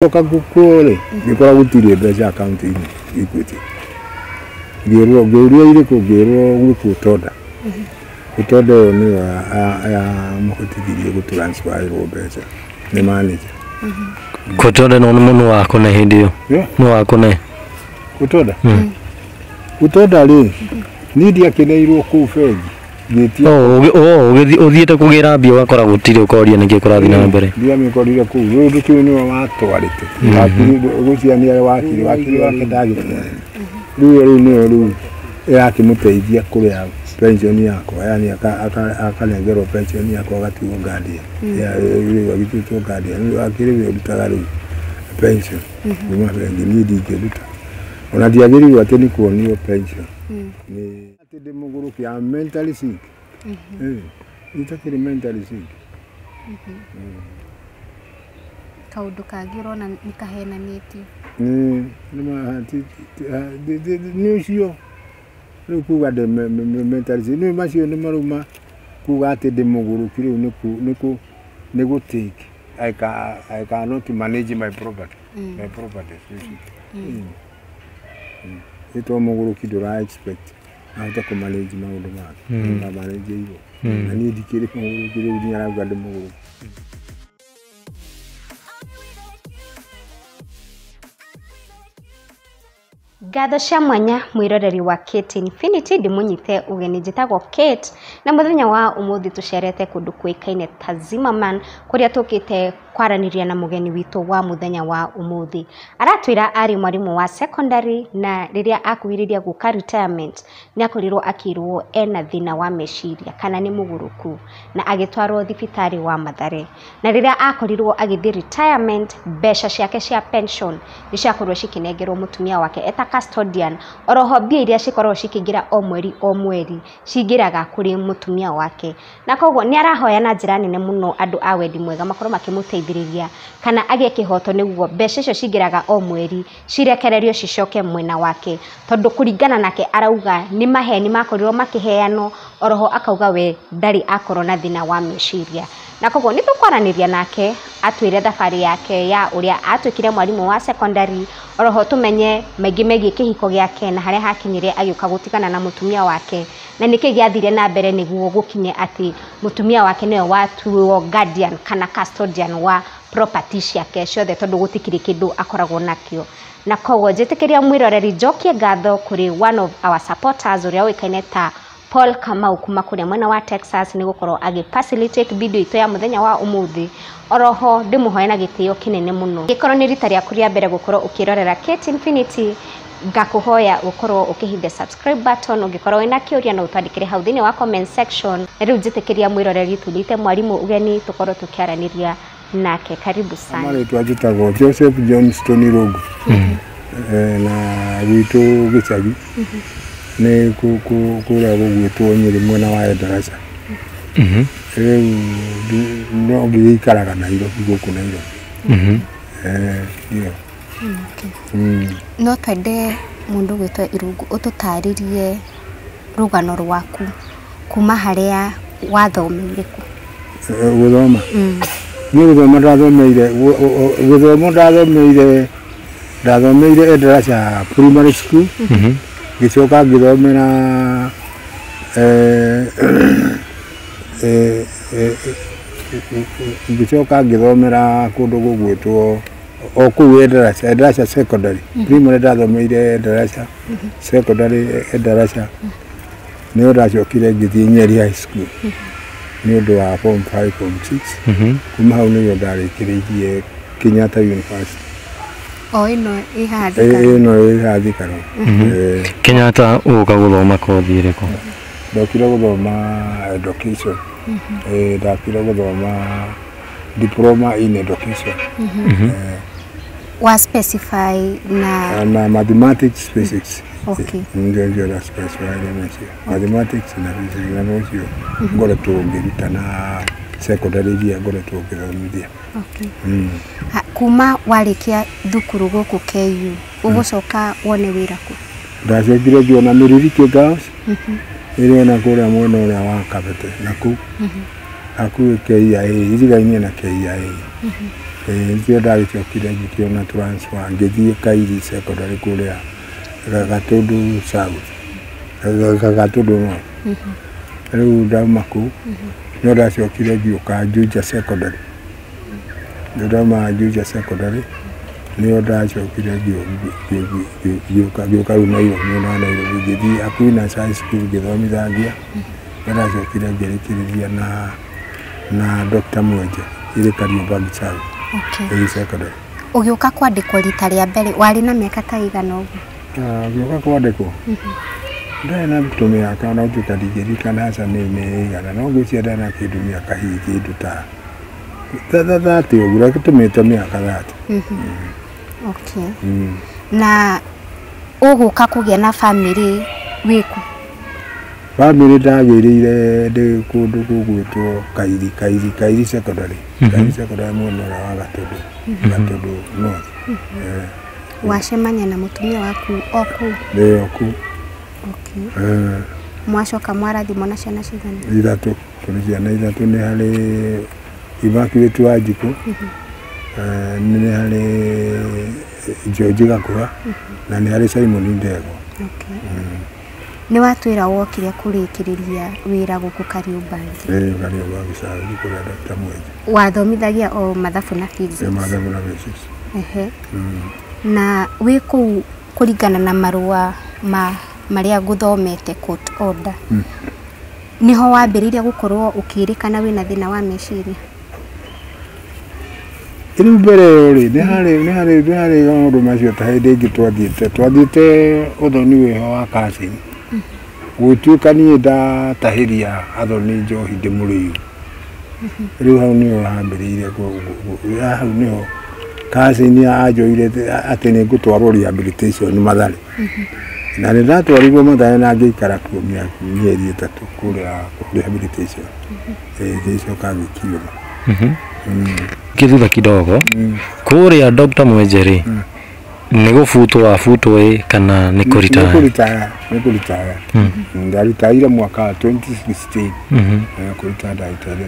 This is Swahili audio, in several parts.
Toka gukore nikora gutire mbeca account ini Equity ngero ile kugero gukutoda utoda ni ya muhotithiriye gutransfer mbeca ni manager kutoda no muno wako na hindio no wako na kutoda kutoda ri nidi akeneirwo ku fegi uthiete kugira mbia wakora gutire ukoria niki kurathi na mbere ndia mikorire ku rundu kiu ni watwarite guciania wakiri wake ndagire riu yake muteithia kuria pension yako yani akanengero pension yako agatigo guardian ya ile wagituto guardian akiri rutaga riu pension kuma bengi nidi ngeruta ona diagiri ati ni kuonio pension ni ati de muguru kia mentally sick itakiri mentally sick kaundu kagiro na nikahenanitio ni mahati ni ucio riu kuga de mentally sick ni macio ni maruma kuga ati de muguru kiri ni go take I cannot manage my property ito muguru kidura expect hata ku manage maundu make na manage hiyo na ni dikiri muguru kiri ni araga de muguru Gatho cia mwanya mwiroreri wa Kate Infinity ndimunyite ugeni njitagwo Kate na muthenya wa umuthi tucerete kundu kuikaine ta Zimmerman kuria tukite kwaraniria na mugeni witu wa muthenya wa umuthi aratwira ari mwarimu wa secondary na riria akuhiriria guka retirement ni akorirwo akirwo ena thina wa meciria kana ni muguruku na agitwarwo thibitari wa Mathare na riria akorirwo agithi retirement besha ciake cia pension nishakorwo cikinengerwo mutumia wake eta custodian oroho mbia iria cikorwo cikingira o mweri cingiraga kuri mutumia wake na koguo ni arahoya na njira nene muno andu a wendi mwega makorwo makimuteithiriria kana agie kihoto niguo mbeca icio cingiraga o mweri cirekererio cicoke mwena wake tondu kuringana nake arauga ni maheni makorirwo makiheano oroho akauga we ndari akorwo na thina wa meciria na koguo ni tukwaraniria nake atwire thabari yake ya uria atwikire mwarimu wa secondary oroho tumenye megie kihiko giake na haria hakinyire agiuka gutigana na mutumia wake na niki giathire na mbere niguo gukinye ati mutumia wake niwe watuo guardian kana custodian wa property ciake ciothe tondu gutikiri kindu akoragwo nakio na koguo njitikiria mwiroreri njokie ngatho kuri one of our supporters uria wikaine ta Paul Kamau kuma kuria mwena wa Texas ni gukorwo agi facilitate video ito ya muthenya wa umuthi oroho ndimuhoye na gitio kinene muno gikorwo ni rita ria kuria mbere gukorwo ukirorera Kate Infinity ngakuhoya gukorwo ukihitha subscribe button ungikorwo wina kiuria no utandikire hau thini wa comment section riu njitikiria mwiroreri tunite mwarimu ugeni tukorwo tukiaraniria nake karibu sana mara twajitagwo Joseph Johnston Rogu na witu gicagi ni kura gugwitwo Nyeri mwena wa Endarasha no ngikaraga na iro guku na iro no twende mundu gwitwa Irungu ututaririe rugano rwaku kuma haria wathomeire ku guthoma ni guthoma ndathomeire Endarasha primary school gicoka ngithomera gicoka ngithomera kundu gugwitwo o ku Endarasha secondary primary ndathomeire Endarasha secondary Endarasha ni ndacokire ngithii Nyeri high school ni undu wa form 5 form 6 kuma hau ni ndarikirie Kenyatta University ino ihathikaro Kenyatta uka guthoma kothi iriko ndokire guthoma education ndakire guthoma diploma in education wa specify na mathematics physics okay ndio na specify mathematics na physics na nocio ngora tuongeruta na secondary dia ngora tuongithomithia okay kuma warikia thukuru guku KU ugucoka wone wira ku ndacokire ngiona Miririke Girls iri na kuria mwena uria wa Kabete na ku aku KIA irigaine na KIA ndio ndagĩcokire ngĩkĩona transfer ngĩthiĩ Kairi secondary kũrĩa Gatundu South Gatundu North. Rĩu ndauma kũu no ndacokire ngĩũka Juja secondary. Ndauma Juja secondary nĩyo ndacokire ngĩũka rĩu Nairobi ngĩthiĩ Aquinas High School ngĩthomithagia. Ndacokire ngĩrĩkĩrĩria na Dr. Mwenje ĩrĩ Kariobangi South. Okay. Secondary. Ũgĩũka kwandĩkwo rita rĩa mbere warĩ na mĩaka ta igana ũguo? Ngĩũka kwandĩkwo ndarĩ na tũmĩaka no tũkaringĩrikana aca nĩ igana no ngwĩciria ndarĩ na kĩndũ mĩaka hihi kĩndũ ta 30 ũguo reke tũmĩte mĩaka 30. Okay. Na ũgũka kũgĩa na family wĩku? Family ndagĩrĩire ndĩ kũndũ gũgwĩtwo Kairi secondary. Kairi secondary mwena wa Gatundu North. Wacemania na mũtumia waku oku? Oku. Okay. Mwacoka mwarathimwo na ciana cigana? 3. Tũrĩ ciana 3. Nĩ harĩ Immaculate Wanjikũ, nĩ harĩ George Gakũra na nĩ harĩ Simon Ndego. Okay. Nĩ watwĩra wokire kũrĩkĩrĩria wĩra gũkũ Kariobangi? Kariobangi South kũrĩa Dr. Mwenje. Wathomithagia o mathabu na physics? Mathabu na physics. Na wĩ kũu kũringana na marũa marĩa ngũthomete court order, niho wambĩrĩirie gũkorwo ũkĩrĩkana wĩna thĩna wa meciria? Rĩu mbere rĩ nĩ harĩ maũndũ macio ta hĩndĩ ĩngĩ twathiĩte ũthoni wĩho wa Kassim. Gũtuĩka niĩ ndatahĩria athoni njohi ndĩ mũrĩu. Rĩu hau nĩho hambĩrĩirie hau nĩho Kassim anjoire atĩ nĩ ngũtwarwo rehabilitation Mathare. Na nĩ ndatwarirwo Mathare na ngĩikara kuo mĩeri 3 kũrĩa rehabilitation. Ngĩcoka ngĩkiuma. Kithutha kidogo kũrĩa Dr. Mwenje rĩ nĩ gũbutwo kana nĩ kũritaya? Nĩ kũritaya. Ndaritaire mwaka wa 2016. Kũritaya ndaritaire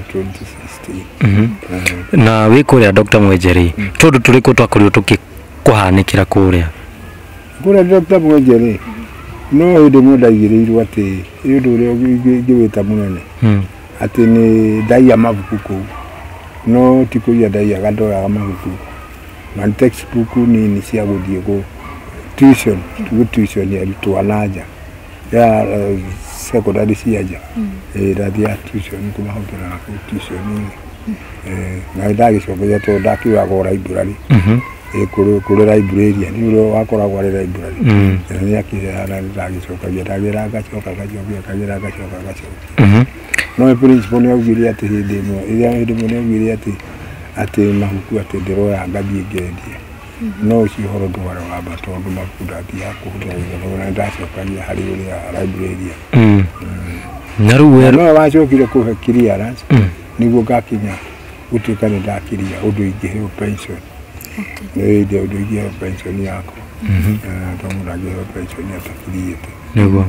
2016. Na wĩ kũrĩa Dr. Mwenje rĩ tondũ tũrĩkũ twakorirwo tũkĩkũhanĩkĩra kũrĩa Dr. Mwenje rĩ no hĩndĩ ĩmwe ndaigĩrĩirwo atĩ ũndũ ũrĩa ngĩwĩta mũnene atĩ nĩ ndaiya mabuku kũu. No ti kũiya ndaiyaga ndoyaga mabuku na textbook nini cia gũthiĩ tuition arutwo a nanja ya secondary cia nja. Ndathiaga tuition kũmahũthĩra tuition na ndagĩcokeria tondũ ndakiugagwo library. Kũrĩ librarian nĩũrĩa wakoragwo arĩ library. Nĩ akĩheana ndagĩcokagia ngacoka. No principal nĩ augire atĩ hĩndĩ ĩmwe nĩ augire atĩ mabuku atĩ ndĩroya ngathiĩ ngendia. No ũcio ũhoro ndwarĩ wa ma tondũ mabuku ndathiaga kũhũthĩra wĩra na ndacokagia harĩ ũrĩa librarian. Na rĩu no wacokire kũhe clearance nĩguo ngakinya gũtuĩka nĩ ndakiria ũndũ ingĩheo pension. Ndio ũndũ ingĩheo pension yakwa. Tondũ ndangĩheo pension atakiriĩte. Nĩguo.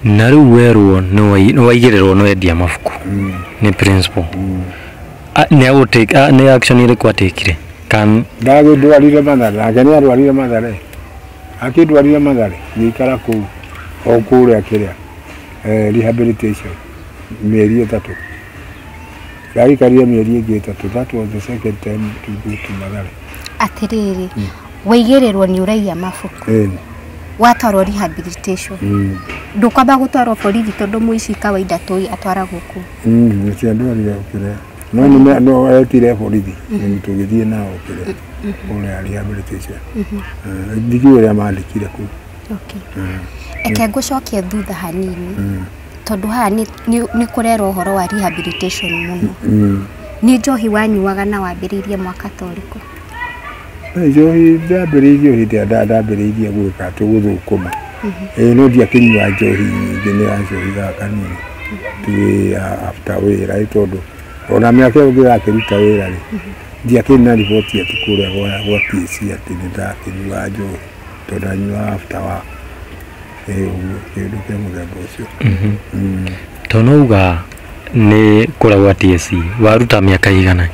Na rĩu werwo nĩ waigĩrĩrwo nĩ wendia mabuku nĩ principal. Nĩ action ĩrĩkũ atekire? Ndagĩndwarire Mathare, nake nĩ arwarire Mathare. Akĩndwarire Mathare ngĩikara kũu o kũrĩa kĩrĩa rehabilitation mĩeri 3. Ndagĩikarire mĩeri ĩngĩ 3. That was the second time to go to Mathare. Atĩrĩrĩ, waigĩrĩrwo nĩ ũraiya mabuku watwarwo rehabilitation, ndũkwamba gũtwarwo borithi tondũ mũici kawaida tũĩ atwaragwo kũ? Nĩcio ndwarire kĩrĩa no etire borithi tũgĩthiĩ nao kĩrĩa kũrĩa rehabilitation. Ndigiũĩ ũrĩa mandĩkire kũu. Eke ngũcokie thutha hanini tondũ haha nĩ kũrerwo ũhoro wa rehabilitation mũno. Nĩ njohi wanyuaga na wambĩrĩirie mwaka ta ũrĩkũ? Njohi ndambĩrĩirie hĩndĩ ĩrĩa ndambĩrĩirie gwĩka gũthũkũma. No ndiakĩnyua njohi nyingĩ, nĩ yanjohiga kanini tu after wĩra tondũ ona mĩaka ĩyo ngĩrakĩruta wĩra rĩ ndiakĩrĩ na riboti atĩ kũrĩa gwa PC atĩ nĩ ndakĩnyua njohi tondũ ndanyuaga after work. Ũguo kĩndũ kĩa mũthemba ũcio. Tondũ uga nĩ kũrĩa gwa TSC waruta mĩaka igana?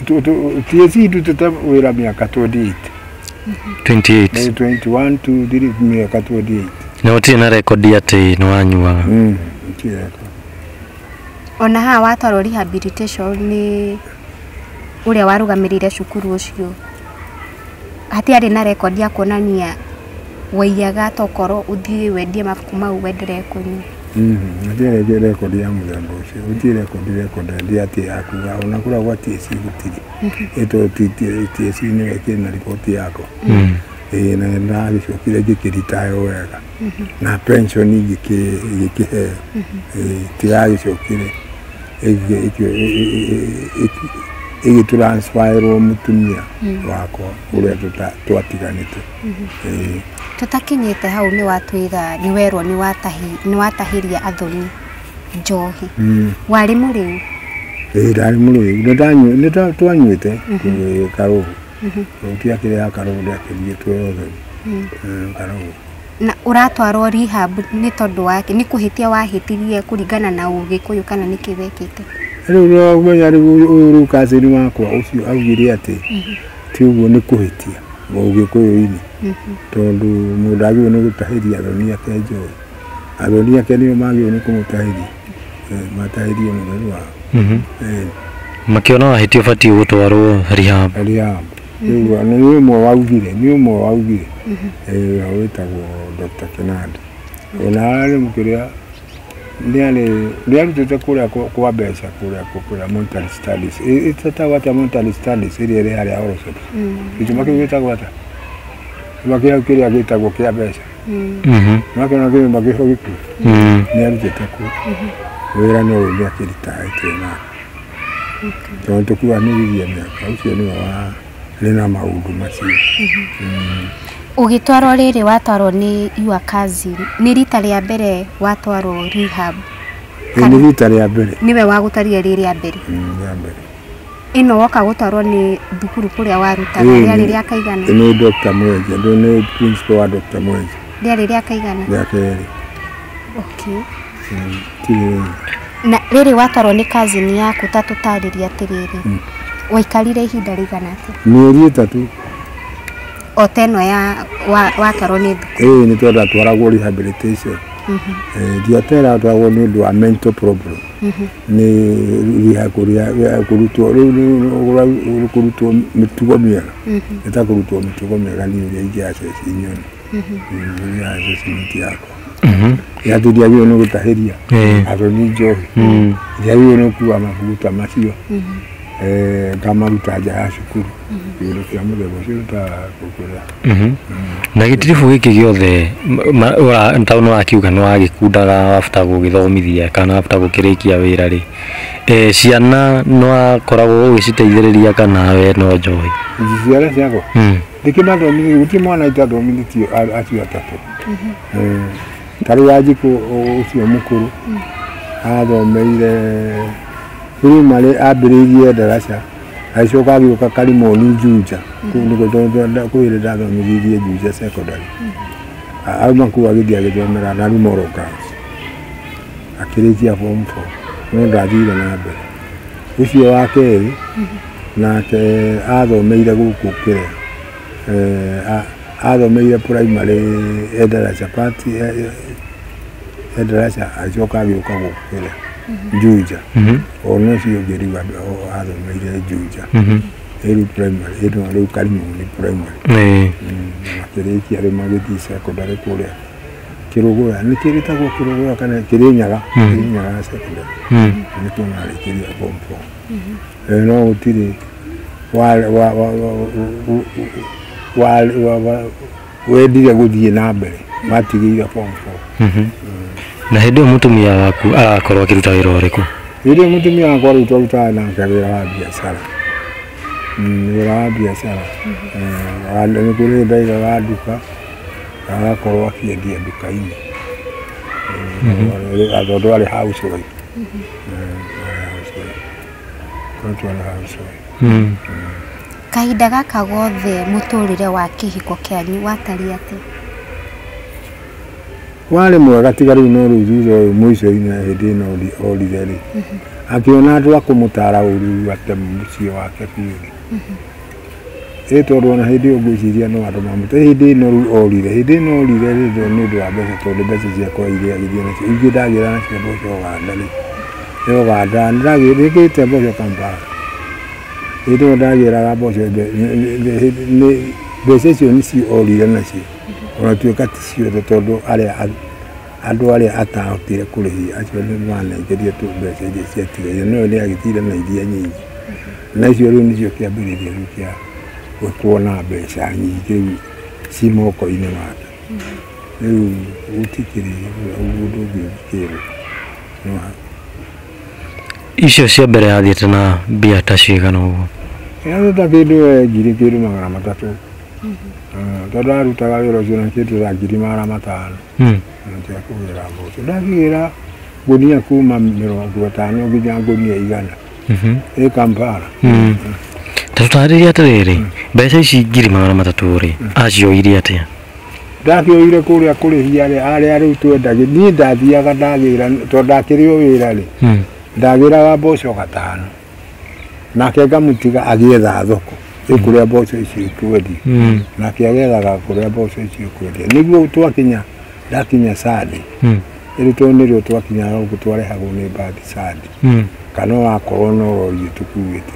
TSC tutata wira miaka 28 28 21 to 3 miaka 28 na uti na rekodi ati no anyuaga ona ha wataro rehabilitation ni uria warugamirire cukuru ucio hatiari na rekodi ya kuonania waiyaga tokoro uthie wendie mabuku mau wendere kunyu ndio rekodi ya muthemba ucio uti rekodi ndia ati akuga ona kura gwa TSC gutiri eto TSC ni wekena ripoti yako na nagicokire ngikiritae wega na pension igikihe tigagicokire igitransferwo mutumia wakwa uria twatiganite tutakinyite hau ni watwiga ni werwo ni watahiria athoni njohi wari muriu ndari muriu twanyuite karuhu utia kire ya karuhu ndiakirie twothe karuhu na uratwarwo rehab ni tondu wake ni kuhitia wahitirie kuringana na ugikuyu kana ni kibekite riu umenya riu kazini wakwa ucio augire ati ti uguo ni kuhitia ugikuyu-ini tondu mundu agirwo ni gutahiria athoni ake njohi athoni ake nio magirwo ni kumutahiria matahirie mutheri wao makiona wahitio bati gutwarwo rehab ni umwe waugire witagwo Dr. Kenadi ona ari mukiria ndiarutite kuria kwa mbeca kuria mental studies itatagwata mental studies iri haria orosop gituma kiu gitagwata makia kiria gitagwo kia mbeca makia na kiu makia giku niarutite ku wira no niakiritae tena tondu kuaniriria miaka ucio ni wa lina maundu macio ugitwarwo riri watwarwo ni your cousin ni rita ria mbere watwarwo rehab ni rita ria mbere niwe wagutaria riri ya mbere ya mbere ino woka gutwarwo ni thukuru kuria warutaga riari ria kaigana ni Dr. Mwenje ndo ni principal wa Dr. Mwenje riari ria kaigana ya keri na riri watwarwo ni cousin yaku tatutariria atiriri waikarire ihinda rigana ati mieri 3 oteno ya watwarwo ni thukuru ni twenda twaragwo rehabilitation ndiatera twaragwo ni undu wa mental problem ni kurutwo mitugo miega itakurutwo mitugo miega ni uria ingiaceci nyoni uria aceci yako yathiria ni gutahiria athoni njohi ndiagirwo ni kuwa mabuta macio ngamaruta nja ya cukuru kĩndũ kĩa mũthemba ũcio gũkuria na gĩtiribu gĩkĩ gĩothe taũno wakiuga nĩ wagĩkundaga wabata gũgĩthomithia kana wabata gũkĩrĩkia wĩra rĩ ciana no akoragwo ũgĩciteithĩrĩria kana we no njohi ciana ciakwa ndĩkĩmathomithia gũtirĩ mwana itathomithĩtio acio atatũ tarĩ Wanjikũ ũcio mũkũrũ athomeire primary ambĩrĩirie ndaraca aicoka agĩũka Karimoni Juja kwĩrĩ ndathomithirie Juja secondary auma kuu agĩthiĩ agĩthomera Narumoru Girls akĩrĩkia form 4 no ndathire na mbere ũcio wa kerĩ nake athomeire gũkũ kĩrĩa athomeire primary ndaraca pati ndaraca aicoka agĩũka gũkũ kĩrĩa Juja ono cio ngĩriga athomeire Juja ĩrĩ primary rĩu Karimoni primary akĩrĩkia rĩu magĩthiĩ secondary kũrĩa Kĩrũgũya nĩ kĩrĩtagwo Kĩrũgũya kana Kĩrĩnyaga secondary nĩkuo marĩkĩria form 4 no gũtirĩ wendire gũthiĩ na mbere matigĩire form 4 na hĩndĩ ĩyo mũtumia waku arakorwo akĩruta wĩra ũrĩkũ hĩndĩ ĩyo mũtumia wakwa arutaga nake wĩra wa biacara wĩra wa biacara nĩ kũrĩ ndaigaga nduka agakorwo akĩendia nduka-inĩ tondũ arĩ housewife kahinda gaka gothe mũtũrĩre wa kĩhiko kĩanyu watariĩ atĩa warĩ mwega tiga rĩu no rĩu thutha ũyũ mũico-inĩ hĩndĩ ĩno orire rĩ akiona andũ a kũmũtara ũru ate mũciĩ wake biũ tondũ ona hĩndĩ ĩyo ngwĩciria no andũ mamũte hĩndĩ ĩno orire nĩ ũndũ wa mbeca tondũ mbeca ciakwa iria agĩthiĩ nacio ingĩ ndagĩra nacio mboco Uganda nĩndagĩrĩkĩte mboco Kampala hĩndĩ ĩyo ndagĩraga mboco mbeca icio nĩcio orire nacio ona tuĩka ti ciothe tondũ andũ arĩa atahotire kũrĩhia acio nĩmanengeria tu mbeca iria ciatigaire no nĩagĩtire na iria nyingĩ na icio rĩu nĩcio kĩambĩrĩria rĩu kĩa kuona mbeca nyingĩ rĩu ci moko-inĩ make rĩu gũtikĩrĩ ũndũ ũngĩkĩrwo icio cia mbere yathiĩte na mbia ta cigana ũguo ta kĩndũ ngiri kĩndũ 300 tondũ arutaga wĩra ũcio na kĩndũ ta ngiri 500 cia kũgĩra mboco ndagĩra ngũnia kuma 50 nginya ngũnia 100 Kampala tũtarĩria atĩrĩrĩ mbeca ici ngiri 300 rĩ acioire atĩa ndakĩoire kũrĩa kũrĩhia arĩa rĩu twendagĩ niĩ ndathiaga ndagĩra tondũ ndakĩrĩ o wĩra rĩ ndagĩraga mboco 5 nake ngamũtiga agĩetha thoko kũrĩa mboco icio ikwendio nake agethaga kũrĩa mboco icio ikwendio nĩguo ndakinya Sadi ĩrĩ tondũ nĩrĩo twakinya ũguo twarehagwo nĩ mbathi Sadi kana wakorwo no rori tũkuĩte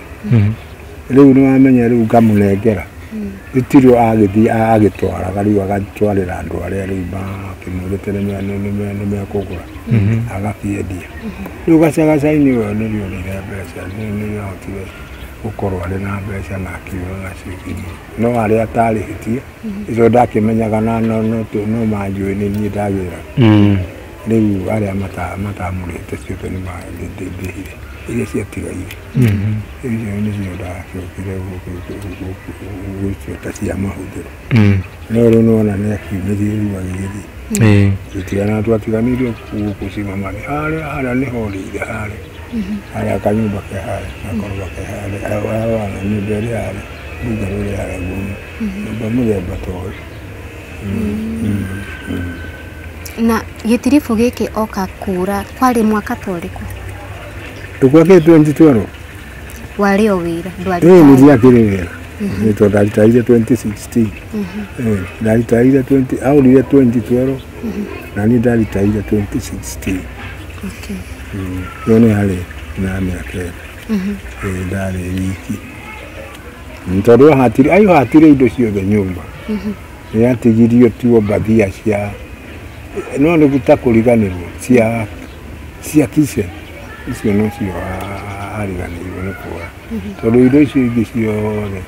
rĩu nĩwamenya rĩu ngamũnengera gĩtirĩ agĩthiĩ agĩtwaraga rĩu agatwarĩra andũ arĩa rĩu makĩmwĩrĩte nĩmekũgũra agakĩendia rĩu gacagaca-inĩ ĩyo nĩrĩonire mbeca nĩrĩahotire gũkorwo arĩ na mbeca na akiuga nacio no arĩa atarĩhĩtie icio ndakĩmenyaga no manjũĩ nĩ niĩ ndagĩra rĩu arĩa matamũrĩte ciothe nĩmandĩhire iria ciatigaire icio nĩcio ndacokire gũtuĩka cia mahũthĩro no rĩu nĩwona nĩakiumĩrie rĩu agĩgĩthiĩ tũtigana twatiganĩirio gũcimamani harĩa nĩho rĩire harĩa kanyũmba ke harĩa gakoroba ke harĩa nyũmba ĩrĩ harĩa mbunga rĩrĩ harĩa nyũmba mũthemba ta ũyũ na gĩtiribũ gĩkĩ oka kura kwarĩ mwaka ta ũrĩkũ Tukwa 2012 warĩ o wĩra nĩndiakĩrĩ wĩra nĩ tondũ ndaritaire 2016 ndaritaire aurire 2012 na niĩ ndaritaire 2016 ĩyo nĩ harĩ na mĩaka ndarĩ wiki tondũ ahatire indo ciothe nyũmba nĩyatigirio tuo mbathia cia no nĩ guta kũriganĩrwo cia kice icio no cio ariganĩirwo nĩ kuoya tondũ indo icio ingĩ ciothe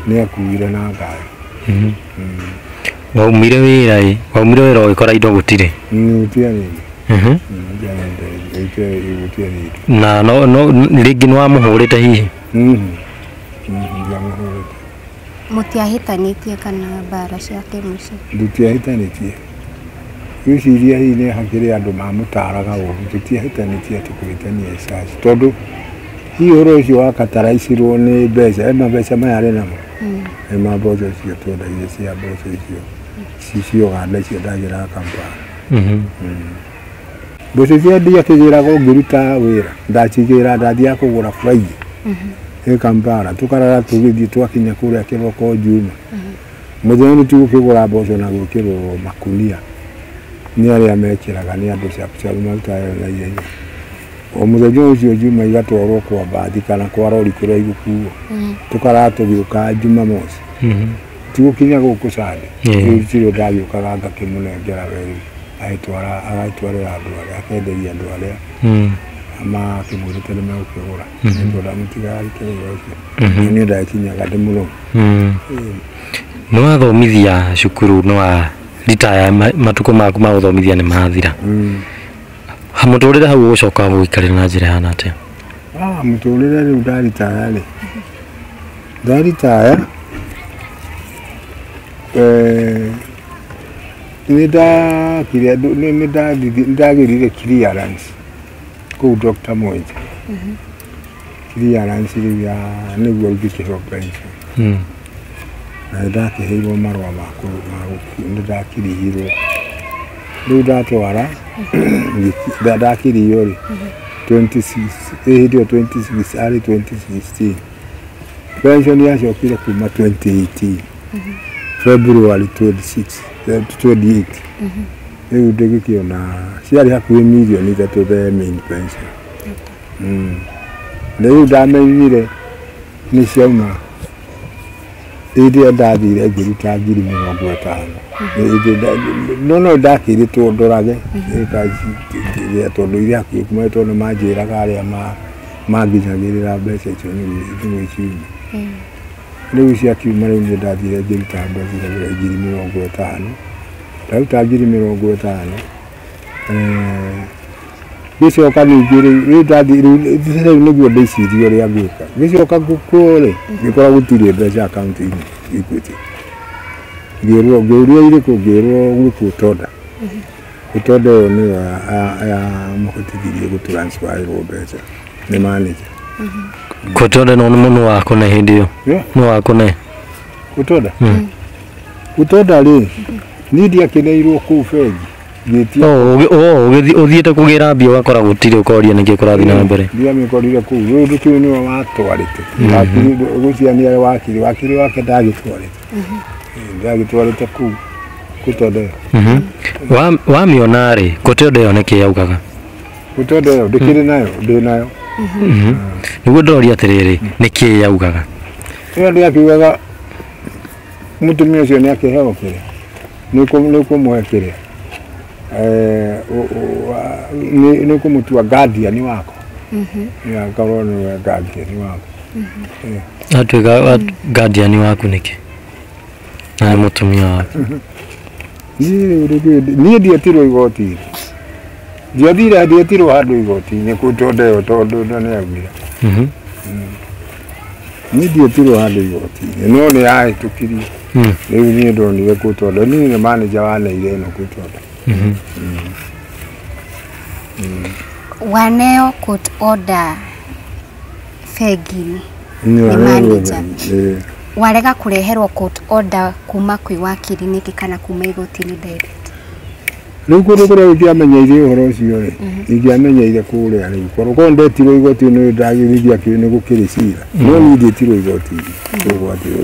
nĩakuire na ngari waumire wĩra ũgĩkora indo gũtirĩ na rĩngĩ nĩwamũhũrĩte hihi mũtiahĩtanĩtie kana mbara ciake mũico ndutiahĩtanĩtie gwĩciria hihi nĩ hakĩrĩ andũ mamũtaraga ũru tũtiahĩtanĩtie atĩ kũhĩtania icaci tondũ hihi ũhoro ũcio wakataraicirwo nĩ mbeca mbeca maya arĩ namo nĩ mboco icio twendagia cia mboco icio cia Uganda icio ndagĩraga Kampala mboco cia ndiakĩgĩraga ũngĩruta wĩra ndathiaga kũgũra buraiji Kampala tũkarara tũgĩthiĩ twakinya kũrĩa kĩroko Juma mũthenya nĩ tũgũkĩgũra mboco na gwĩkĩrwo makunia nĩ arĩa mekĩraga nĩ andũ cabu marutaga na ihenya o mũthenya ũcio Juma igatwarwo kwa mbathi kana kwa rori kũrĩa igũkuo tũkarara tũgĩũka Jumamosi tũgũkinya gũkũ Sadi rĩu cio ndagĩũkaga ngakĩmũnengera werũ agatwarĩra andũ arĩa akenderia andũ arĩa makĩmwĩrĩte nĩmegũkĩgũra nĩtondũ ndamũtigaga kĩrĩra ũcio niĩ ndakinyaga ndĩmũrũmu nĩwathomithia cukuru ritaya matukũ maku ma gũthomithia nĩ mathira mũtũrĩre hau ũgũcoka gũikarĩra na njĩra hana atĩa mũtũrĩre rĩu ndaritaya nĩndagĩrire clearance kũu Dr. Mwenje clearance rĩu ya nĩguo ngĩkĩheo pension na ndakĩheirwo marũa nĩndakĩrihirwo rĩu ndatwara ndakĩrihio rĩ 26 hĩndĩ 26 arĩ 2016 pension yacokire kuma 2018 February 26 28 rĩu ndĩgĩkĩona ciarĩ hakuhĩ mirioni 3 the main pension rĩu ndamenyire nĩ ciauma hĩndĩ ndathire ngĩruta 50,000 no ndakĩrĩtwo ndorage tondũ iria akuĩkumetwo nĩ manjĩraga arĩa manginyagĩrĩra mbeca icio nĩ ciuma rĩu ciakiuma rĩu niĩ ndathire ngĩruta mbeca 50,000 ndaruta 50,000 gĩcoka ningĩ rĩu rĩu nĩguo ndĩcirie ũrĩa ngwĩka gĩcoka gũkũ-rĩ ngĩkora gũtirĩ mbeca akaunti-inĩ Equity ngĩũria irĩkũ ngĩrwo gwĩkwo Tonda Tonda ĩyo nĩyo yamũhotithirie gũtransferĩrwo mbeca nĩ manager Tonda no nĩ mũno wakũne hĩndĩ ĩyo nĩ wakũne Tonda Tonda-rĩ niĩ ndiakĩneirwo kũu bengi ũthiĩte kũgĩra mbia ũgakora gũtirĩ ũkoria nĩkĩ kũrathiĩ na mbere ndiamĩkorire kũu rĩu ndĩkĩũĩ nĩwe watwarĩte gũciania wakiri wake ndagĩtwarĩte kũu Tonda ĩyo wamĩona-rĩ Tonda ĩyo nĩkĩ yaugaga Tonda ĩyo ndĩkĩrĩ nayo ndĩ nayo nĩguo ndoria atĩrĩrĩ nĩkĩ yaugaga ĩyo ndĩakiugaga mũtumia ũcio nĩ akĩheo kĩrĩa nĩ kũmũhe kĩrĩa nĩ kũmũtua guardian wako akorwo nĩwe guardian wako atuĩka guardian waku nĩkĩ na mũtumia waku niĩ ndietirwo igoti-inĩ ndietirwo handũ igoti-inĩ kũu Tonda ĩyo tondũ nĩ augire niĩ ndietirwo handũ igoti-inĩ no nĩ yahĩtũkirie rĩu niĩ ndonire kũu Tonda niĩ nĩ manager waneire ĩno kũu Tonda waneo court order bengi nĩ manager warega kũreherwo court order kuma kwĩ wakiri nĩkĩ kana kuma igoti-inĩ direct rĩu kũndũ kũrĩa ingĩamenyeire ũhoro ũcio-rĩ ingĩamenyeire kũrĩa rĩu korwo ndetirwo igoti-inĩ ndagĩthiĩ nĩ gũkĩrĩ cira no niĩ ndietirwo igoti-inĩ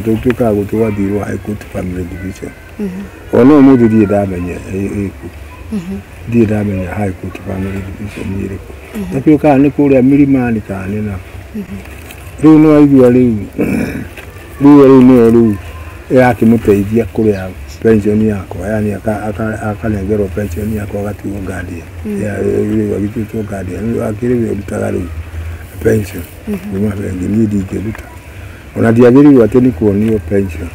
tũtuĩkaga gũtwathirwo High Court Family Division ona ũmũthĩ ndirĩ ndamenya ndirĩ ndamenya High Court Family Division nĩ ĩrĩkũ ndatuĩkaga nĩ kũrĩa Milimani kana nĩ na rĩu nĩ waigua rĩu nĩyo yakĩmũteithia kũrĩa pension yakwa yani akanengerwo pension yakwa agatuo guardian rĩu agĩtuĩtwo guardian akĩrĩ ũrutaga rĩu pension kuma bengi niĩ ndingĩruta ona ndiagĩrĩirwo atĩ nĩ kuonio pension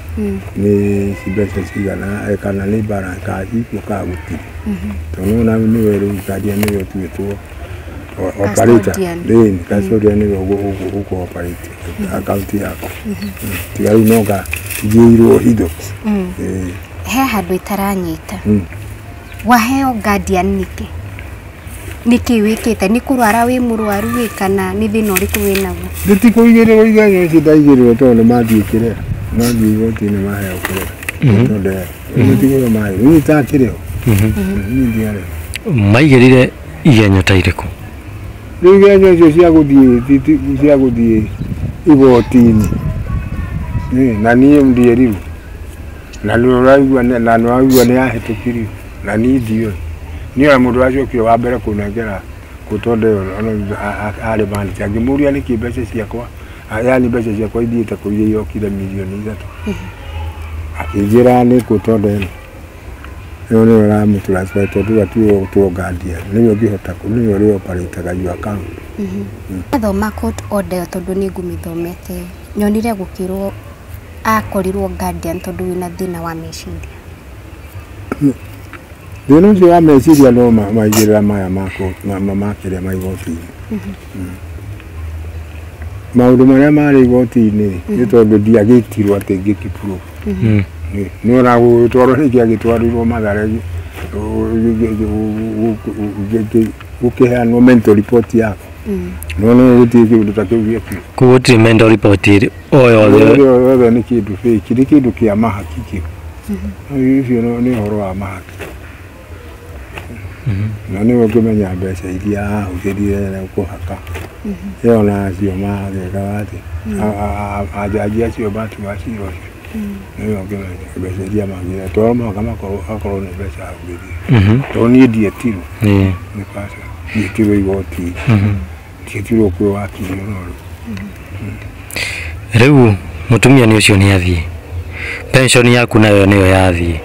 nĩ mbeca cigana kana nĩ balance kana ikuo kana gũtirĩ tondũ ona nĩwe rĩu guardian nĩwe ũtuĩtwo operator rĩu custodian nĩwe ũkũ-operate account yakwa tiga rĩu noga tigĩirwo hitho he handũ itaranyita waheo guardian nĩkĩ wĩkĩte nĩ kũrwara wĩ mũrwaru wĩ kana nĩ thĩna ũrĩkũ wĩnaguo ndĩtikũigĩrĩrwo igenyo ici ndaigĩrĩrwo tondũ nĩ mathiĩ kĩrĩa mathiĩ igoti-inĩ maheo kĩrĩa Tonda ndĩtikũigĩrĩrwo maheo niĩ itakĩrĩho niĩ ndiarĩho maigĩrĩre igenyo ta irĩkũ rĩu igenyo icio cia gũthiĩ igoti-inĩ na niĩ ndiĩrirwo na nĩwaigua nĩ yahĩtũkirio na niĩ ndiũĩ niĩ ona mũndũ wacokire wa mbere kũnengera kũu Tonda ĩyo arĩ manager ngĩmũria nĩkĩ mbeca ciakwa yani mbeca ciakwa ithiĩte kũiya iokire mirioni 3 akĩnjĩra nĩ kũu Tonda ĩno ĩyo nĩyo ĩramũtransfer tondũ atuĩtwo guardian nĩwe ũngĩhota nĩwe ũrĩ-operataga your account thoma court order tondũ nĩ ngũmĩthomete nyonire gũkĩrwo akorirwo guardian tondũ wĩna thĩna wa meciria thĩna ũcio wa meciria no maigĩrĩra maya makĩrĩa ma igoti-inĩ maũndũ marĩa marĩ igoti-inĩ nĩ tondũ ndiagĩtirwo atĩ ngĩkipro nĩ ona gũtwarwo nĩkĩ agĩtwarirwo Mathare gũkĩheanwo mental report yako no gũtirĩ kĩndũ ta kĩu gĩekwo koguo gũtirĩ mental report o yothe nĩ kĩndũ fake nĩ kĩndũ kĩa mahaki kĩu ũcio nĩ ũhoro wa mahaki na nä å ngä menya mbeca iria ahå rire kå haka ä ona acio magega atä anjanji acio matuga cira å cio nä å ngä menya mbeca iria magire tondå maka akorwo nä mbeca ahå rire tondå niä ndietirwo nä kaca ndietirwo igoti ndietirwo kwä wakiri noru rä u må tumia nä å cio nä athiä pension yaku nayo nä yo yathiä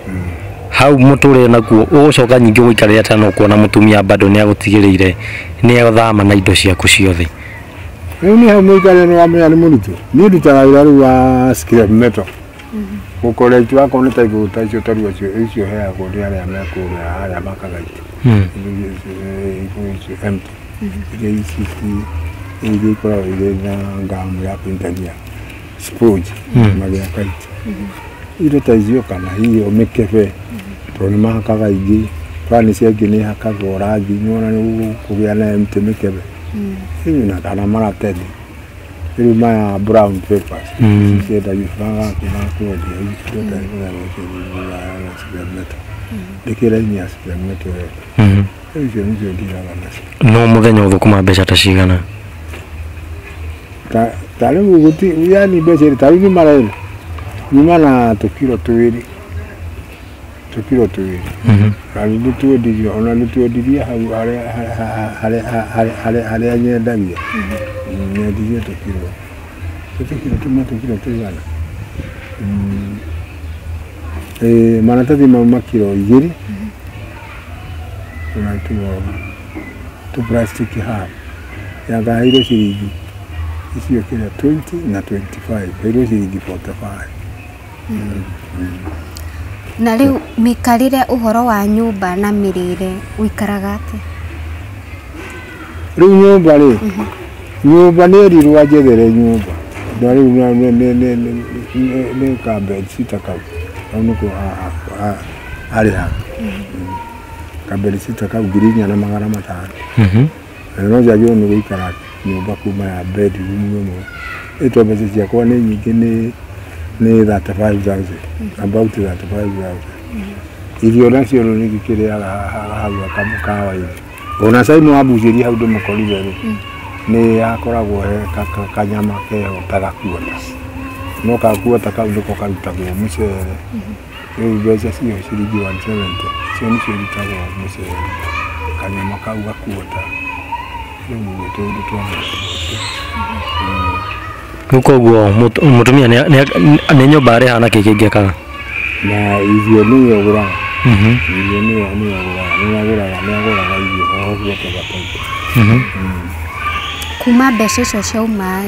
hau må tå rä nakuo å gå coka nyingä gå ikarä atano kuona må tumia bado nä agå tigä rä ire nä athama na indo ciaku ciothe rä u nä hau må ikarä nä wamenya nä må ritå niä ndutaga wä ra rä u wa scrap metal gå korä itu akorwo nä ta igå ta icio tarua icio heagwo nä arä a mekå rä arä a makaga itu icio empty iria ici iria ikoragwo irä na ngamu ya kuintania sponge magä aka itu indo ta icio kana hiyo mikebe tondå nä mahakaga ingä bani cia ingä nä hakagwo rangi nona nä kå gä a na empty mikebe na kana maratethi rä u maya brown papers ciendagio bagaku makwendia ndä kä raini ya ciremeto icio nä cio ndiraga nacio no må thenya å thå kuma mbeca ta cigana tarä u gå yani mbeca tarä u nä marenda nyuma na tå kiro twä na nä twendirio ona nä twendirie hau harä a nyendagia nyendirie tå kiro tåigana maratathi mau makiro 2 na tå plastic half yagaheirwo ciringi icio kä 20 na 25 heirwo ciringi 45 na rä u mä karä re å horo wa nyåmba na mä rä re å ikaraga atä rä u nyåmba rä nyåmba nä erirwo anjethere nyåmba na rä u nä kambed sita kau kau nä kå arä ha kambed sita kau 4,500 no njagä rwo nä gå ikara nyåmba kuma ya bedroom ä two mbeca ciakwa nä nyingä nä 35,000 about 35,000 irio nacio rä nä ngä kä rä aga hau akawa-inä ona caimå wambucä ria hau ndä må korire rä nä akoragwo he kanyama keho ta gakuota no gakuota kau nä ko karutagwo må cere rä u mbeca cio ciringi 170 cio nä cio rutagwo må cere kanyama kau gakuota rä u tå ndå twa rä u koguo må tumia nä nyåmba arä hana kä kä ngä ekaga na irio nä yo gå raga irio nä yo gå raga nä agå raga irio oguo tågataithä kuma mbeca icio ciauma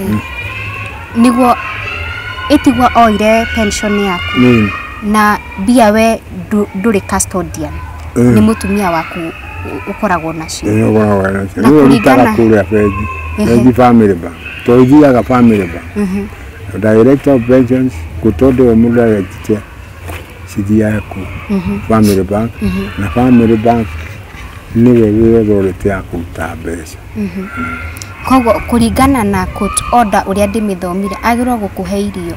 nä guo ä tigwo oire pension yaku na mbia we ndå rä custodian nä må tumia waku å koragwo nacio nä å rutaga kå rä a bengi family bank to ithiaga family bank director of pensions gå tondå må director cithiaga ku family bank na family bank nä we wä authority ya kå ruta mbeca koguo kå ringana na court order å rä a ndä mä thomire agä rwo gå kå he irio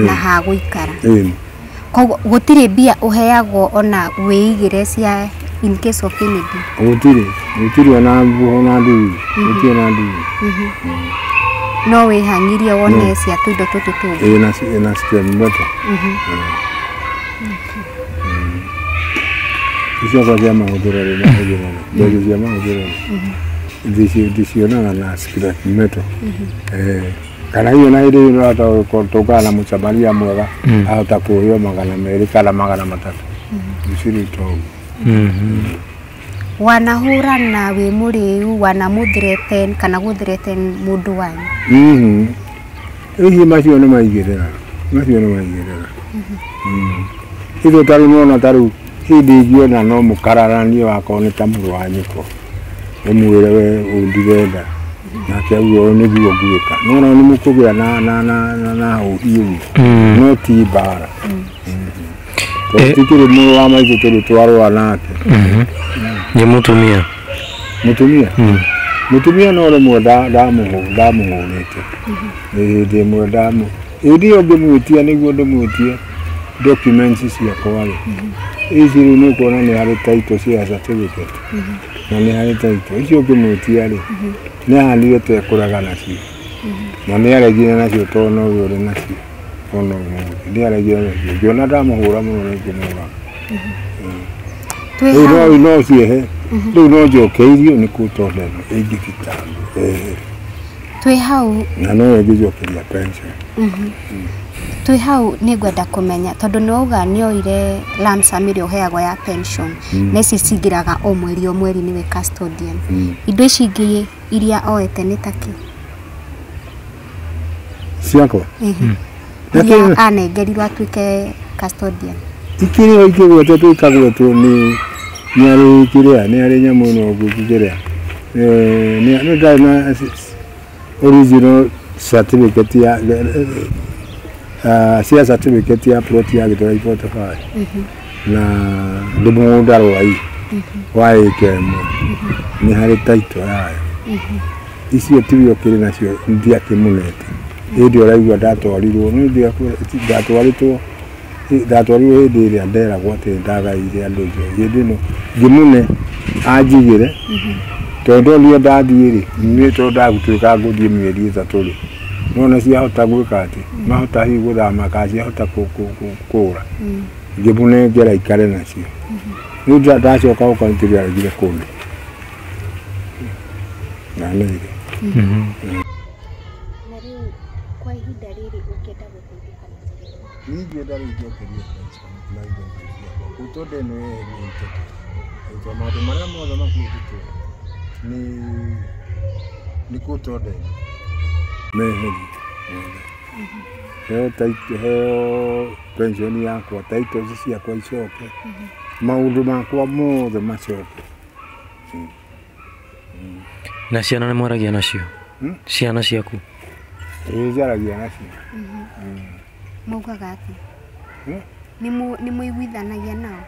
na ha gå ikara koguo gå tirä mbia å heagwo ona wä igä re cia in case of anything gå tirä ona mbuho na ndui gå tirä na ndui no wä hangirie wone cia tå indo tå tå tå na stembeto icio kwa cia mahå thä rorä mbeca cia mahå thä rorä ndicionaga na scrap metal kana hiyo na ile no ata kutoka na msamaria mwega hata kuyo 200 kana 300 ndiciri to wanahura na we muriu wana mudreten kana gudreten mundu wanyu hihi macio nĩ maigĩrĩra ithuĩ tarĩu nona tarĩu hĩndĩ ingĩona no mũkararanie wakoo nĩ ta mũrũ wa nyũkwa ũmwĩre we ũndirenda nake auga nĩguo ngwĩka nona nĩ mũkũgĩa na ũhiũ no ti mbara tũtikĩrĩ mũrũ wa maitũ tũrĩ twarũa nake nĩ mũtumia no rĩmwe ndamũhũrĩte hĩndĩ ĩmwe hĩndĩ ĩyo ngĩmwĩtia nĩguo ndĩmwĩtie documents ciakwa rĩ ici rĩu nĩ ũkuona nĩ harĩ taito cia certificate na nĩ harĩ taito icio ũngĩmwĩtia rĩ nĩ ahandire tekũraga nacio na nĩ aregire nacio tondũ no ũyũ ũrĩ nacio ona ũmũthĩ nĩ aregire nacio ngĩona ndamũhũra mũno nĩ ngũmũra rĩu no ciehe rĩu no njokeirio nĩ kũtonda ĩno ĩngĩthitangwo twĩ hau na no ĩngĩjokeria pension twĩ hau nĩ ngwenda kũmenya tondũ nĩ uga nĩ oire lump sum ĩrĩa ũheagwo ya pension na ici cingĩraga o mweri nĩwe custodian indo ici ingĩ iria oete nĩ takĩ ciakwa iria anengerirwo atuĩke custodian ikĩrĩ o ikĩgwetwo ikagwetwo nĩ arĩ kĩrĩa nĩ arĩ nyamũ ĩno kĩrĩa nĩ ndarĩ na original certificate ya cia certificate ya plot ya Gĩthũrai 45 na ndĩ mũgũnda rwai wa ĩka ĩmwe nĩ harĩ taito yayo icio tibio kĩrĩ nacio ndiakĩmunete hĩndĩ ũraigua ndatwarirwo ndatwarirwo hĩndĩ ĩrĩa nderagwo atĩ ndagaire andũ icio hĩndĩ ĩno ngĩmune anjigĩre tondũ niĩ ndathiĩ rĩ nĩ tondũ ndagũtuĩka ngũthiĩ mĩeri 3 rĩ nona ciahota gwĩka atĩ mahota hihi gũthama kana ciahota kũũra ngĩmune ngera ikare nacio rĩu ndacoka gũka nĩtũrĩaregire kũndũ na nĩire na rĩu kwa ihinda rĩrĩ ũkĩenda gũteithĩka na niĩ ngĩenda rĩu njokerie pension na indo ciakwa kũu tondũ ĩno ĩtũ maũndũ marĩa mothe makĩhĩtũkwo nĩ kũu tondũ meheri heo pension yakwa taito ciakwa icoke maũndũ makwa mothe macoke na ciana nĩ mwaragia nacio ciana ciaku njaragia nacio maugaga atĩ nĩ mũiguithanagia nao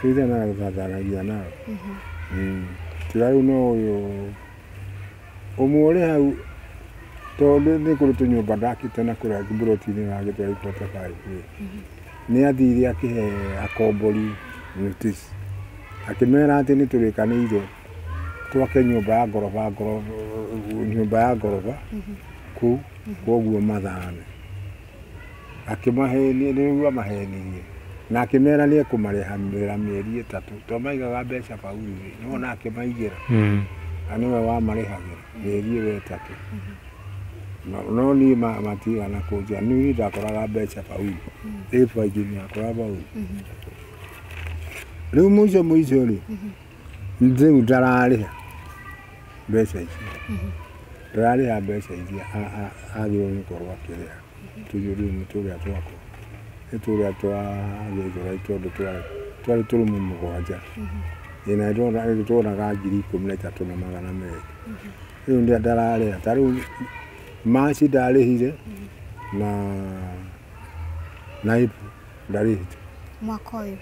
tũithanagia nao tiga rĩu no ũyũ ũmwe ũrĩ hau tondũ nĩ kũrĩ tũnyũmba ndakĩte na kũrĩa mburoti-inĩ ya Gĩthũrai 45 nĩ athire akĩhe akombori notice akĩmera atĩ nĩ tũrĩkanĩire twake nyũmba ya ngoroba kũu koguo mathane akĩmahenia nĩguo amahenirie na akĩmera nĩ ekũmarĩhamĩra mĩeri 3 tondũ maigaga mbeca pauri nona akĩmaigĩra na nĩwe wamarĩhagĩra mĩeri ĩyo 3 no niĩ matigana kũnjĩra niĩ ndakoraga mbeca pauri ĩbaingi yakora pauri rĩu mũico rĩ rĩu ndararĩha mbeca icio ndararĩha mbeca icio agĩrwo nĩ gũkorwo akĩrĩha tũjũri-inĩ tũrĩa twakwa nĩ tũrĩa twa Gĩthũrai tondũ twarĩ tũrũmu mũgwanja ĩna twonaga 13,200 rĩu ndararĩha ta rĩu maci ndarĩhire na ipu ndarĩhite mwaka ũyũ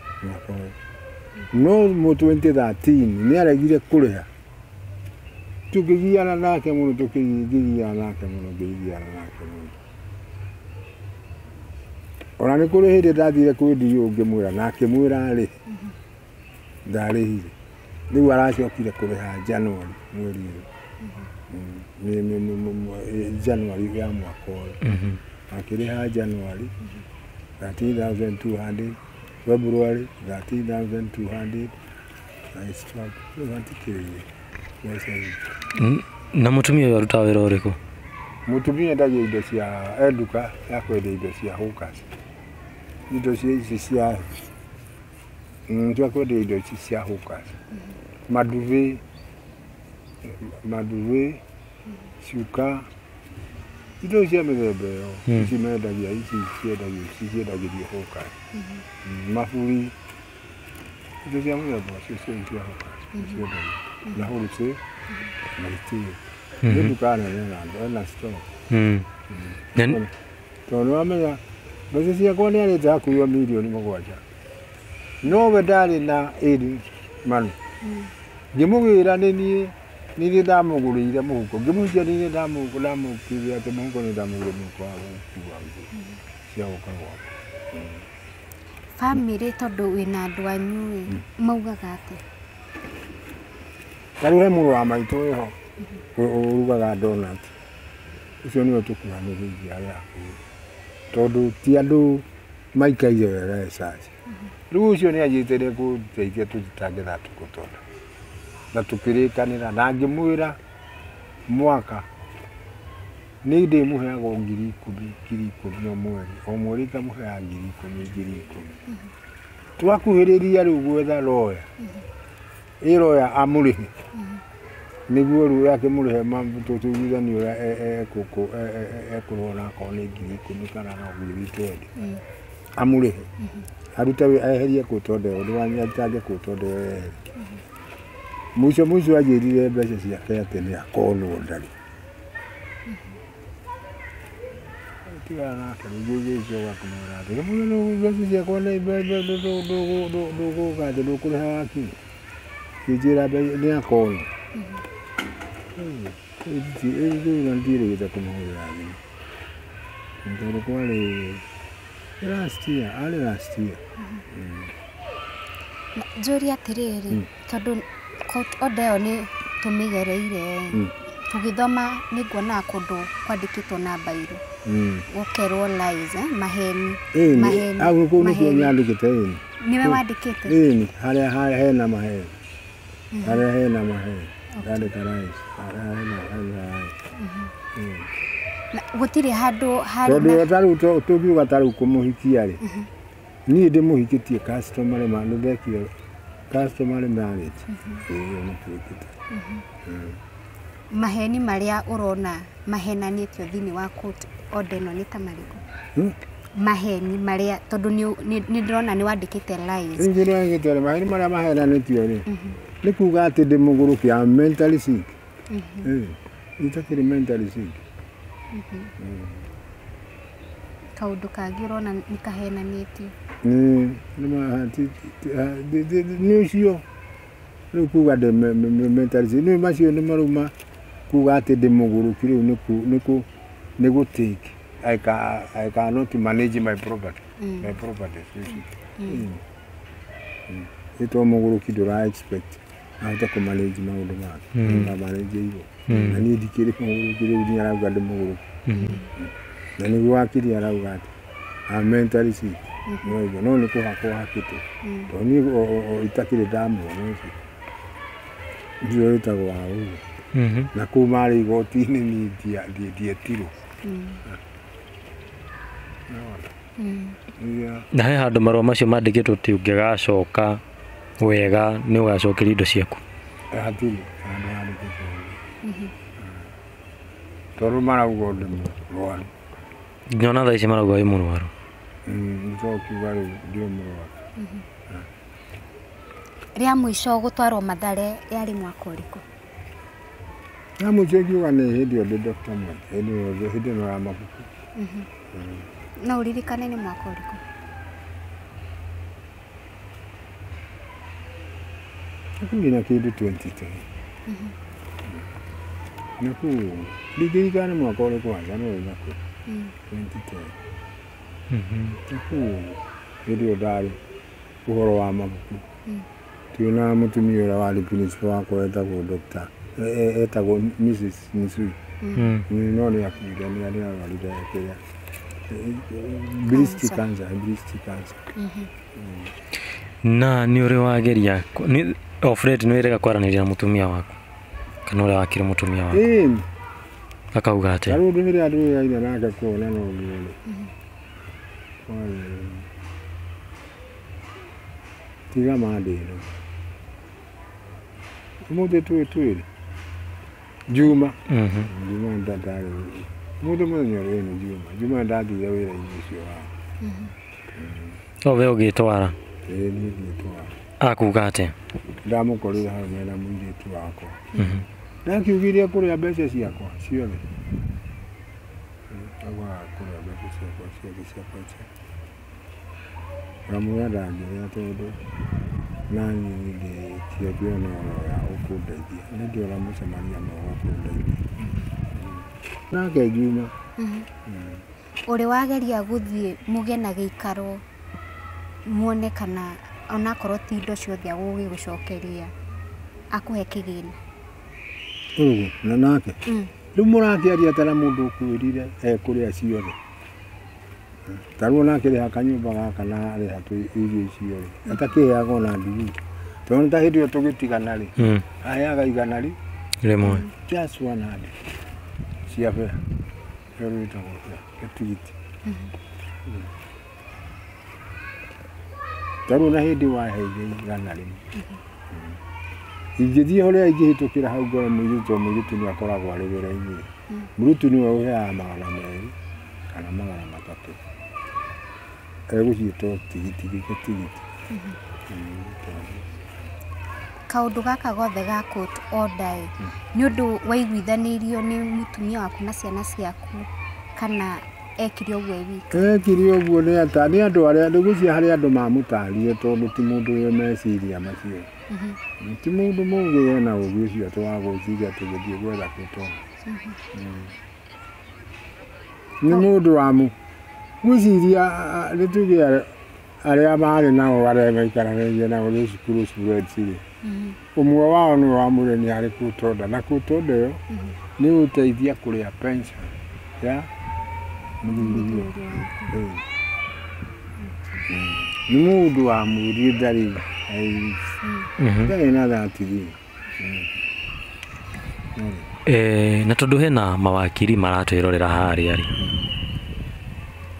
no mu 2013 nĩ aregire kũrĩha tũkĩgiana nake mũno ona nĩ kũrĩ hĩndĩ ndathire kwĩ DO ngĩmwĩra na akĩmwĩra rĩ ndarĩhire rĩu aracokire kũrĩha January mweri January ya mwaka ũyũ akĩrĩha January 13,200 February 13,200 na mũtumia ũyũ arutaga wĩra ũrĩkũ mũtumia endagia indo cia enduka ya kwendia indo cia hawkers indo ici cia ndio kwendia indo ici cia hawkers maduve shuka indo cia mĩthemba ĩyo ici mendagia ici ciendagio hawkers maburi indo cia mĩthemba cia hawkers na wholesale na retail nĩ nduka nene na store tondũ wamenya mbeca ciakwa nĩ arĩte hakuhĩ mirioni 7 no we ndarĩ na ĩri manu ngĩmũgĩra nĩ niĩ ndamũgũrĩire mũhuko ngĩmũikia nĩ ndamũkire atĩ mũhuko nĩ ndamũgũrĩire mũhuko wa gũkua cia gũka gwakwa family tondu wina andu anyu maugaga ati Karuhe muru wa maitu ho urugaga donut ucio ni tukuhaniriria yaku tondu ti andu maikaire wega ecaci riu ucio ni ajitire kuteithia tutitangitha tukutonda na tukirikanira na ngimwira mwaka ni ndimuheaga 10,000 o mweri ngamuheaga 10,000 twakuhiriria riu gwetha lawyer lawyer amurihe niguo riu akimurihe tutugithani uria ekurona ko ni 10,000 kana no gwithitwendi amurihe arute eherie kutonde undu wanyatange kutonde mwisho ajirire mbeca ciake ati ni akonwo ndari tigana nake niguo gakumura ati muno mbeca ciakwa ni ndugugathi ndukuriha waki kijira ni akonwo ndirigite kumuhurira thimu tondu kwari last year njuri atiriri tondu court order yo ni tumigereire tugithoma ni nguona kundu kwandikitwo na mbairu gukerwo lies maheni au kundu nyandikite niwe wandikite haria hena maheni haria hena maheni ndandika lies haria hena gutire handu tondu ataru tugiuga taru kumuhikia ri ni ndimuhikitie customer manu thekire customer marriage maheni maria urona mahenanitio thini wa court order no ni tamarigo maheni maria tondu ni ndirona ni wandikite lies ngira ngitore maheni maria mahenanitio ri ni kuga ati ndimugurukia mentally sick itakiri mentally sick kaundu kangi urona ni kahenanitio ni ucio riu kuga de mentally sick ni macio ni maruma kuga ati ndimugurukire ni gutake I cannot manage my property ito muguruki ndura expect ahota ku manage maundu make na manage iyo na ni ndikire mugurukire ni arauga ndimuguruki na ni gwakiri arauga ati mentally sick no ni kuhakwa hakitu to ni itakire damu no ndio itagwa na kumari igoti-ini ni ndietiro na he handu marua macio mandikitwo ti ungigacoka wega ni ugacokeria indo ciaku hatiri handu handikitwo tondu marauga ndi murwaru nyona thaa ici marauga wi murwaru ncokiuga riu ndio murwaru ria mwisho gutwarwo Mathare yari mwaka uriku ya mwisho kiuga ni hindi yo ndi Dr. Mike hindi no ya mabuku na uririkane ni mwaka uriku na kindu 2010 naku ndirikane mwaka uriku wanja no naku 2010 naku hindi yo ndari uhoro wa mabuku tiona mutumia uria wari principal wakwa etagwo Dr. etagwo Mrs. Nisui no ni akuire ni arwarire kiria breast cancer na ni uri wageria ni Fred no irega kwaraniria na mutumia waku kana uri wakire mutumia waku akauga ati aru ndumire andu ya ina nake kuona no ngire tiga mandiro umude twiri Juma Juma ndadari mude mwenye ni Juma ndathire wira-ini ucio wa we ugitwara ni ngitwara akuga ati ndamukorire hau mena muiritu wakwa ndakiugiria kuria mbeca ciakwa ciothe agwa kuria mbeca ciakwa ramuya ndangiria tondu nani ndikiambia no ya ukundeithia ndio ramucemania no ukundeithia nake Juma uri wageria guthie muge na giikaro muone kana onakorwo ti indo ciothe agũgĩgũcokeria akũhe kĩgĩna. Na nake rĩu mũrakĩaria tara mũndũ ũkwĩrire ekũrĩa ciothe. Tarĩu nake rĩha kanyũmba gaka na rĩha irio icio rĩ atakĩheaga ona ndugu. Tondũ ta hĩndĩ ĩyo tũgĩtigana rĩ aheaga igana rĩmwe just 100 cia bea ĩyo rĩtagwo gĩtigiti. Tarĩu na hĩndĩ waheire igana rĩmwe ingĩthiĩ ũrĩa ingĩhĩtũkĩra hau ngore mũirĩtu nĩ akoragwo arĩ wĩra-inĩ mũirĩtu nĩwe ũheaga 200 kana 300 egũciĩtwo tigiti gĩtigiti. Kaũndũ gaka gothe ga court order nĩ ũndũ waiguithanĩirio nĩ mũtumia waku na ciana ciaku kana ekire ũguo wika? Ekire ũguo nĩ andũ arĩa ndĩgũcia harĩ andũ mamũtarire tondũ ti mũndũ wĩ meciria macio. Ti mũndũ mũgĩ na ũguo ũcio twagũciria tũgĩthiĩ gwetha kũtona. Nĩ mũndũ wa gwĩciria nĩtuge arĩa marĩ nao arĩa maikaranagia nao nĩ cukuru cirĩ. Ũmwe wao nĩ wamwĩra nĩ arĩ kũtonda na kũtonda ĩyo nĩ gũteithia kũrĩa pension ya mũthuri. Nĩ mũndũ wamwĩrire ndarĩ na thatiri. Na tondũ hena mawakiri maratwĩrorera harĩa rĩ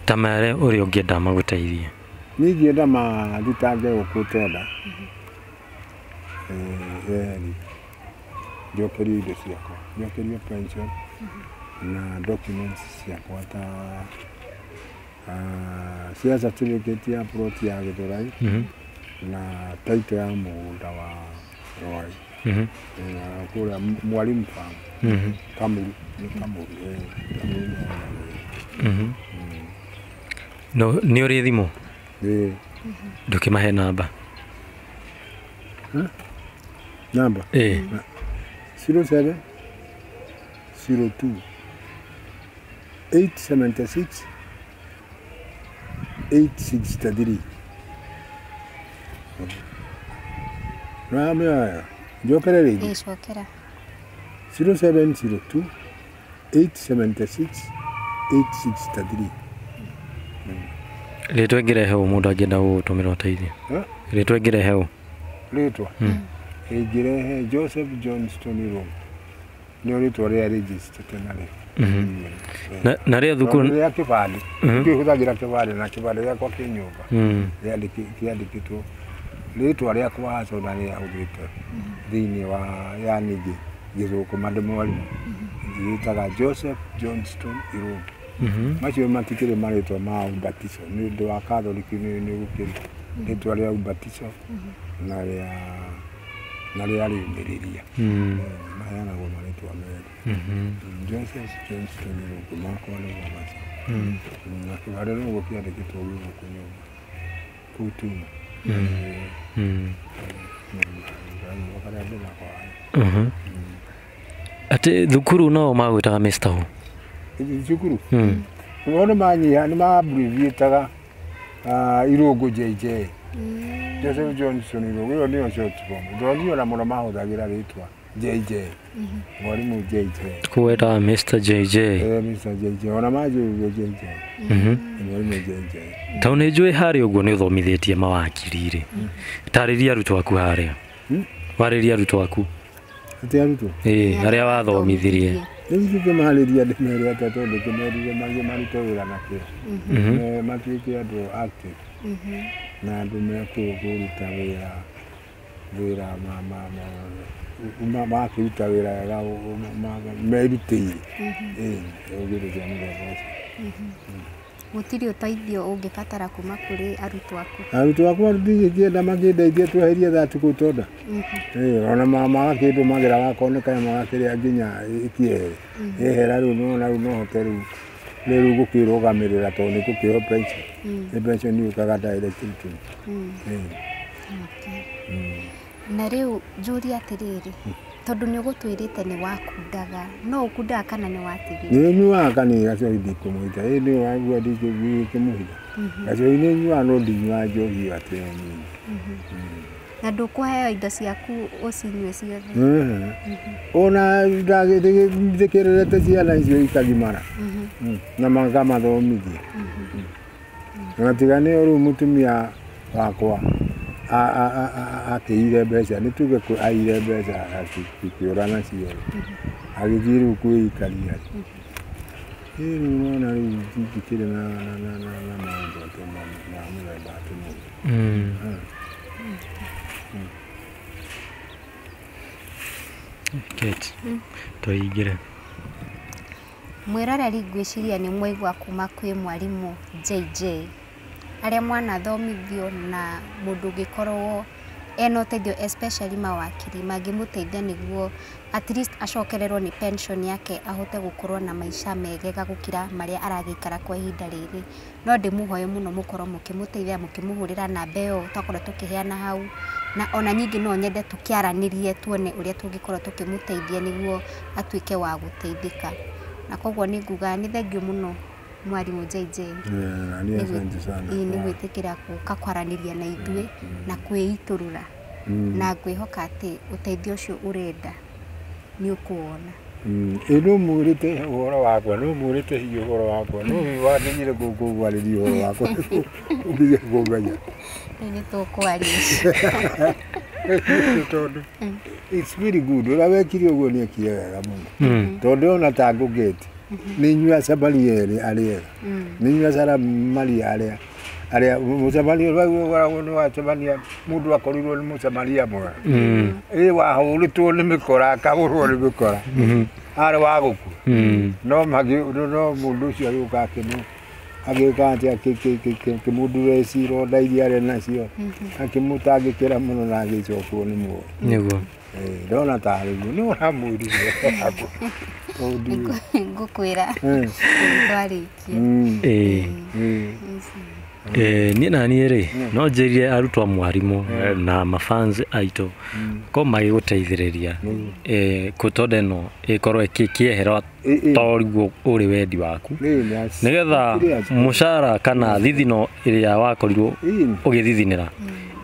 ta mere ũrĩa ũngĩenda magũteithie. Niĩ ingĩenda mathitange gũkũtonda njokerio indo ciakwa, njokerio pension na documents ciakwa ta cia certificate ya plot ya Gĩthũrai na title ya mũgũnda wa Rwai na kũrĩa Mwalimu Farm Kamuru. Nĩ ũrĩ thimũ? Ndũkĩmahe namba? Namba? 07 02 876 863. Ramya njokera rĩngĩ? Ĩcokera. 0702 876 863. Rĩtwa ngĩrehe ũũ mũndũ angĩenda gũtũmĩra ũteithio? Rĩtwa ngĩrehe ũũ? Rĩtwa ingĩrehe Joseph Johnston Irũngũ nĩyo rĩtwa rĩa register narĩo. Na rĩa thukuru rĩa kĩbandĩ ngĩhũthagĩra kĩbandĩ na kĩbandĩ gĩakwa kĩ nyũmba kĩandĩkĩtwo rĩtwa rĩakwa haco na rĩahũthĩte thĩinĩ wa yani Gĩthũkũma ndĩ mwarimũ ngĩĩtaga Joseph Johnston Irũngũ. Macio matikĩrĩ marĩtwa ma ubatizo nĩ ũndũ wa Katholiki nĩ gũkĩrĩ rĩtwa rĩa ubatizo na rĩa rĩũmĩrĩria maheanagwo marĩtwa merĩ. Joseph Johnston Irũngũ makwa nĩmo macio na kĩbandĩ nĩguo kĩandĩkĩtwo gĩgũkũ nyũmba kũu Tuma. Atĩ thukuru no magwĩtaga Mr. Who? Thukuru nĩ manyiha nĩ ma-abbreviataga Irũngũ JJ. Joseph Johnston Irũngũ ĩyo nĩyo short form. Ndonio na mũno mahũthagĩra rĩtwa JJ. Mwarimũ JJ. Kwĩtaga Mr. JJ. Mr. JJ. Ona manjũrio JJ. Mwarimũ JJ. Tondũ nĩ njũĩ harĩa ũguo nĩ ũthomithĩtie mawakiri rĩ. Tarĩria arutwo aku harĩa. Warĩria arutwo aku. Atĩ arutwo? Arĩa wathomithirie. Nĩ ngĩmaharĩria ndĩmere atĩ tondũ ngĩmerire marute wĩra na kĩo. Matuĩke andũ active na andũ mekũruta wĩra makĩruta wĩra wega merutĩire ũgĩrĩria mũthemba ũcio. Gũtirĩ ũteithio ũngĩbatara kuma kũrĩ arutwo aku? Arutwo akwa ndingĩenda makĩndeithie tweherie thati gũtonda. Ona magakĩndũmagĩra gakoneka magakĩrĩa nginya ikiere ehera rĩu no hote rĩu gũkĩrũgamĩrĩra tondũ nĩ gũkĩho pension. Nĩ pension yũkaga direct to me. Na rĩu njũria atĩrĩrĩ tondu ni ugutwirite ni wakundaga no ukundaga kana ni watigire ni nyuaga kanini gacio ndikumuhitha ni wagua ndikumuhitha gacio ni nyuaga no ndinyua njohi ateni na ndukuheo indo ciaku ucinyue ciothe ona ndagithikirete ciana icio ikagimara na magamathomithia ngatigane uru mutumia wakwa ateire mbeca nĩ tuge aire mbeca akĩũra nacio agĩthiĩ rĩu kwĩikaria rĩu nona rĩu ndikĩrĩ na maũndũ atĩ ma mũthemba atĩ mũndũ Kate tũingĩre mwĩroreri ngwĩciria nĩ mwaigua kuma kwĩ mwarimũ JJ aria mwana thomithio na mundu ngikorwo ena uteithio especially mawakiri mangĩmũteithia niguo at least acokererwo ni pension yake ahote gukorwo na maisha megega gukira maria aragikara kwa ihinda rĩrĩ no ndĩmũhoye mũno mũkorwo mũkĩmũteithia mũkĩmũhũrĩra namba ĩyo twakorwo tũkĩheana hau na ona nyingĩ no nyende tũkĩaranĩrie tuone ũrĩa tũngĩkorwo tũkĩmũteithia niguo atuĩke wa gũteithĩka na koguo nĩ nguga nĩ thengio mũno mwarimũ JJ nĩ gwĩtĩkĩra gũka kwaranĩria na ithuĩ na kwĩitũrũra na ngwĩhoka atĩ ũteithio ũcio ũrenda nĩ ũkuona no mwĩrĩte ũhoro wakwa no mwĩrĩte hihi ũhoro wakwa no wamenyire gũkũgwarĩria ũhoro wakwa ũngĩge kũmenya nĩ tũkwaria tondũ it's very good ũrĩa wekire ũguo nĩ ekire wega mũno tondũ ona ta ngũgeti nĩ nyua Samaria arĩa nĩ nyua Samaria arĩa Mũsamaria ũrĩa nĩ wa Samaria mũndũ akorirwo nĩ Mũsamaria mwega wahũrĩtwo nĩ mĩkora akagũrwo nĩ mĩkora arĩ wa gũkua no mũndũ ũcio agĩũka agĩũka atĩ akĩmũndũra cironda iria arĩ nacio akĩmũtangĩkĩra mũno na agĩcokwo nĩ muoyo nĩguo ndona tarĩ guo nĩ ũramwĩrire ngũkwĩra twarĩkia niĩ na niĩ rĩ no njĩrie arutwo a mwarimũ na mafans aitũ ko magĩgũteithĩrĩria tondũ ĩno ĩkorwo ĩkĩehera toriguo ũrĩ wendi waku nĩgetha mũcara kana thithino ĩrĩa wakorirwo ũgĩthithinĩra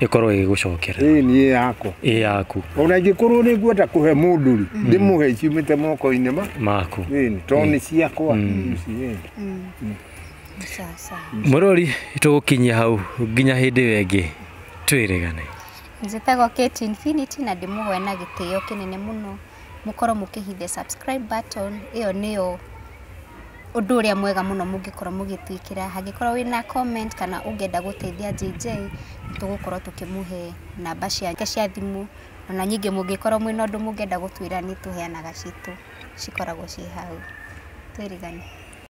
ĩkorwo ĩgĩgũcokera nĩ yakwa yaku ona ingĩkorwo nĩ ngwenda kũhe mũndũ rĩ ndĩmũhe ciumĩte moko-inĩ maku tondũ nĩ ciakwa mũrori tũgũkinyia hau nginya hĩndĩ ĩyo ĩngĩ twĩrĩgane njĩtagwo Kate Infinity na ndĩmũhoe na gĩtĩo kĩnene mũno mũkorwo mũkĩhithe subscribe button ĩyo nĩyo ũndũ ũrĩa mwega mũno mũngĩkorwo mũgĩtwĩkĩra hangĩkorwo wĩna comment kana ũngĩenda gũteithia JJ tũgũkorwo tũkĩmũhe namba ciake cia thimũ ona nyingĩ mũngĩkorwo mwĩna ũndũ mũngĩenda gũtwĩra nĩ tũheanaga citũ cikoragwo ciĩ hau twĩrĩgane